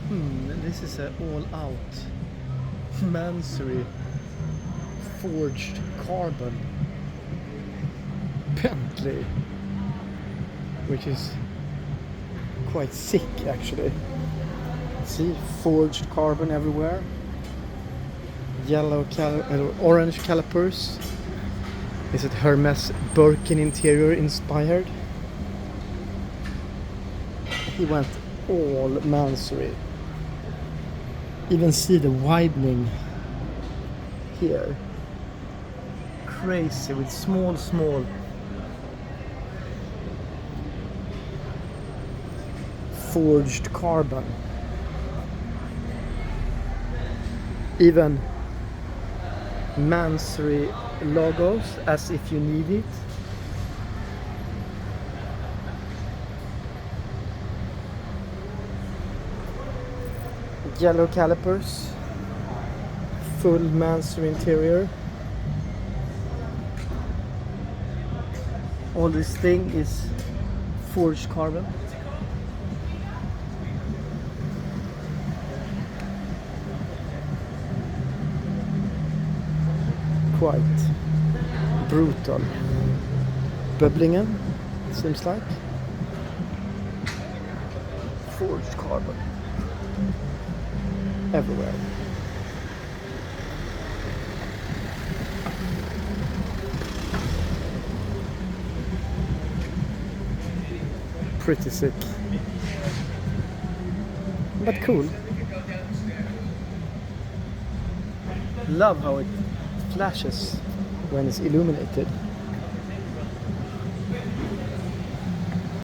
This is an all-out Mansory forged carbon Bentley, which is quite sick actually. See, forged carbon everywhere. Yellow orange calipers. Is it Hermes Birkin interior inspired? He went all Mansory. Even see the widening here. Crazy with small forged carbon. Even Mansory logos as if you need it. Yellow calipers, full Mansory interior. All this thing is forged carbon. Quite brutal. Bubblingen, it seems like. Forged carbon. Everywhere. Pretty sick. But cool. Love how it flashes when it's illuminated.